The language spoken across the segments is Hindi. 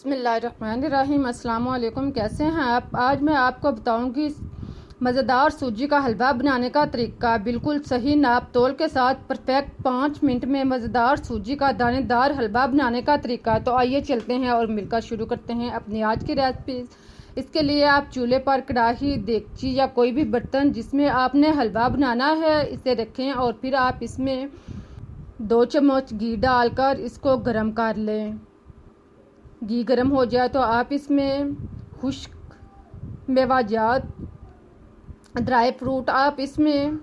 बिस्मिल्लाहिर्रहमानिर्रहीम। अस्सलाम वालेकुम। कैसे हैं आप? आज मैं आपको बताऊंगी मज़ेदार सूजी का हलवा बनाने का तरीका। बिल्कुल सही नाप तोल के साथ परफेक्ट 5 मिनट में मज़ेदार सूजी का दानेदार हलवा बनाने का तरीका। तो आइए चलते हैं और मिलकर शुरू करते हैं अपनी आज की रेसिपी। इसके लिए आप चूल्हे पर कढ़ाई, देगची या कोई भी बर्तन जिसमें आपने हलवा बनाना है इसे रखें और फिर आप इसमें 2 चम्मच घी डालकर इसको गर्म कर लें। घी गर्म हो जाए तो आप इसमें खुश्क मेवाजात, ड्राई फ्रूट, आप इसमें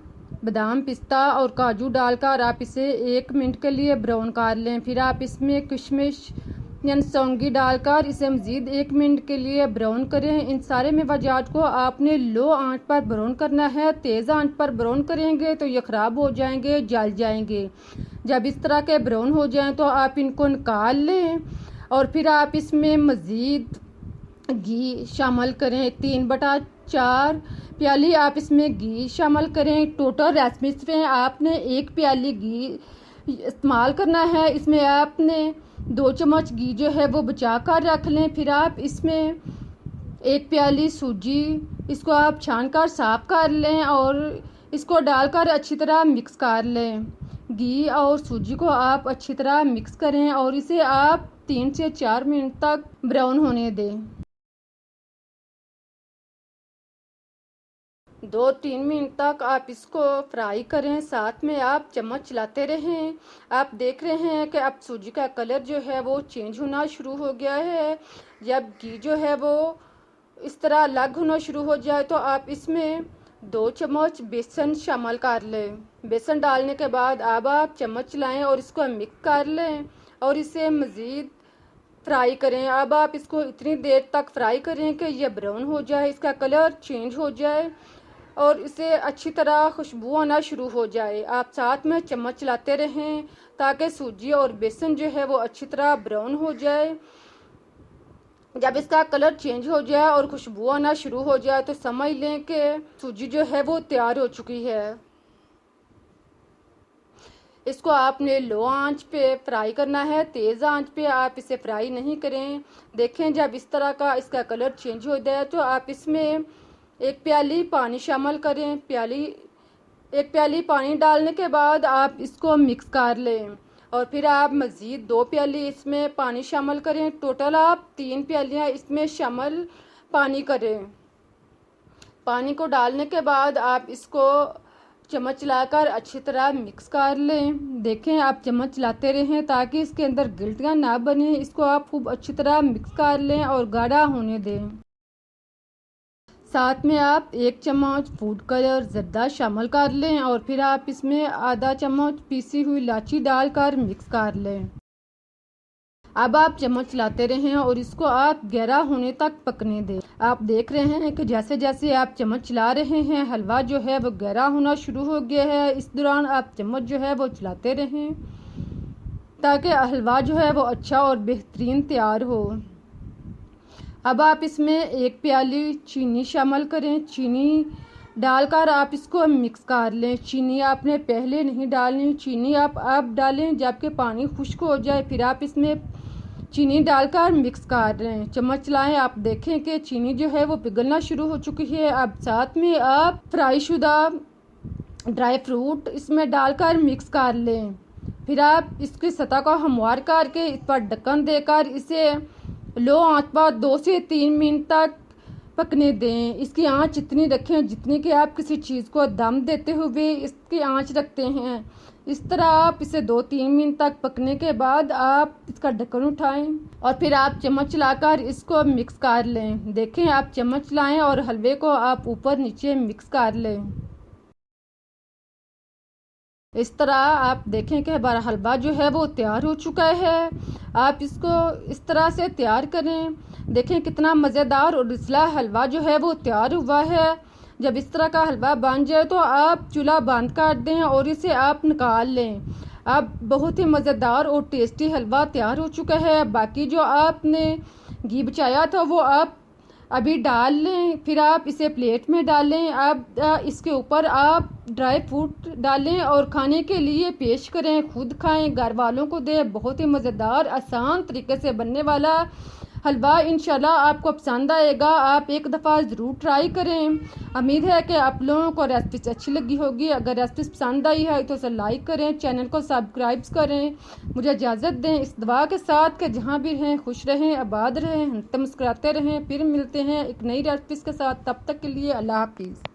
बादाम, पिस्ता और काजू डालकर आप इसे 1 मिनट के लिए ब्राउन कर लें। फिर आप इसमें किशमिश या सौंगी डालकर इसे मज़ीद 1 मिनट के लिए ब्राउन करें। इन सारे मेवाजात को आपने लो आंच पर ब्राउन करना है। तेज़ आंच पर ब्राउन करेंगे तो ये ख़राब हो जाएंगे, जल जाएंगे। जब इस तरह के ब्राउन हो जाएं तो आप इनको निकाल लें और फिर आप इसमें मज़ीद घी शामिल करें। 3/4 प्याली आप इसमें घी शामिल करें। टोटल रेसिपी में आपने 1 प्याली घी इस्तेमाल करना है। इसमें आपने 2 चम्मच घी जो है वो बचा कर रख लें। फिर आप इसमें 1 प्याली सूजी, इसको आप छान कर साफ़ कर लें और इसको डालकर अच्छी तरह मिक्स कर लें। घी और सूजी को आप अच्छी तरह मिक्स करें और इसे आप 3 से 4 मिनट तक ब्राउन होने दें। 2-3 मिनट तक आप इसको फ्राई करें। साथ में आप चम्मच चलाते रहें। आप देख रहे हैं कि अब सूजी का कलर जो है वो चेंज होना शुरू हो गया है। जब घी जो है वो इस तरह अलग होना शुरू हो जाए तो आप इसमें 2 चम्मच बेसन शामिल कर लें। बेसन डालने के बाद अब आप चम्मच चलाएं और इसको मिक्स कर लें और इसे मज़ीद फ्राई करें। अब आप इसको इतनी देर तक फ्राई करें कि यह ब्राउन हो जाए, इसका कलर चेंज हो जाए और इसे अच्छी तरह खुशबू आना शुरू हो जाए। आप साथ में चम्मच चलाते रहें ताकि सूजी और बेसन जो है वो अच्छी तरह ब्राउन हो जाए। जब इसका कलर चेंज हो जाए और खुशबू आना शुरू हो जाए तो समझ लें कि सूजी जो है वो तैयार हो चुकी है। इसको आपने लो आंच पे फ्राई करना है, तेज़ आंच पे आप इसे फ्राई नहीं करें। देखें जब इस तरह का इसका कलर चेंज हो जाए तो आप इसमें 1 प्याली पानी शामिल करें। 1 प्याली पानी डालने के बाद आप इसको मिक्स कर लें और फिर आप मज़ीद 2 प्याली इसमें पानी शामिल करें। टोटल आप 3 प्यालियाँ इसमें शामिल पानी करें। पानी को डालने के बाद आप इसको चम्मच चलाकर अच्छी तरह मिक्स कर लें। देखें आप चम्मच चलाते रहें ताकि इसके अंदर गिल्टियाँ ना बने। इसको आप खूब अच्छी तरह मिक्स कर लें और गाढ़ा होने दें। साथ में आप 1 चम्मच फूड कलर ज़र्दा शामिल कर लें और फिर आप इसमें आधा चम्मच पीसी हुई इलायची डालकर मिक्स कर लें। अब आप चम्मच चलाते रहें और इसको आप गहरा होने तक पकने दें। आप देख रहे हैं कि जैसे जैसे आप चम्मच चला रहे हैं हलवा जो है वो गहरा होना शुरू हो गया है। इस दौरान आप चम्मच जो है वो चलाते रहें ताकि हलवा जो है वो अच्छा और बेहतरीन तैयार हो। अब आप इसमें 1 प्याली चीनी शामिल करें। चीनी डालकर आप इसको मिक्स कर लें। चीनी आपने पहले नहीं डालनी, चीनी आप अब डालें जबकि पानी खुश्क हो जाए। फिर आप इसमें चीनी डालकर मिक्स कर लें। चम्मच चलाएं। आप देखें कि चीनी जो है वो पिघलना शुरू हो चुकी है। अब साथ में आप फ्राई शुदा ड्राई फ्रूट इसमें डालकर मिक्स कर लें। फिर आप इसकी सतह को हमवार करके इस पर ढक्कन देकर इसे लो आंच पर 2 से 3 मिनट तक पकने दें। इसकी आंच इतनी रखें जितनी कि आप किसी चीज़ को दम देते हुए इसकी आंच रखते हैं। इस तरह आप इसे 2-3 मिनट तक पकने के बाद आप इसका ढक्कन उठाएं और फिर आप चम्मच चलाकर इसको मिक्स कर लें। देखें आप चम्मच चलाएं और हलवे को आप ऊपर नीचे मिक्स कर लें। इस तरह आप देखें कि हमारा हलवा जो है वो तैयार हो चुका है। आप इसको इस तरह से तैयार करें। देखें कितना मज़ेदार और रसीला हलवा जो है वो तैयार हुआ है। जब इस तरह का हलवा बन जाए तो आप चूल्हा बंद कर दें और इसे आप निकाल लें। अब बहुत ही मज़ेदार और टेस्टी हलवा तैयार हो चुका है। बाकी जो आपने घी बचाया था वो आप अभी डाल लें। फिर आप इसे प्लेट में डालें। अब इसके ऊपर आप ड्राई फ्रूट डालें और खाने के लिए पेश करें। खुद खाएं, घर वालों को दें। बहुत ही मज़ेदार आसान तरीके से बनने वाला हलवा इंशाल्लाह आपको पसंद आएगा। आप एक दफ़ा ज़रूर ट्राई करें। उम्मीद है कि आप लोगों को रेसिपी अच्छी लगी होगी। अगर रेसिपी पसंद आई है तो उसे लाइक करें, चैनल को सब्सक्राइब करें। मुझे इजाज़त दें इस दुआ के साथ कि जहाँ भी रहें खुश रहें, आबाद रहें, हंसते मुस्कुराते रहें। फिर मिलते हैं एक नई रेसिपी के साथ। तब तक के लिए अल्लाह हाफिज़।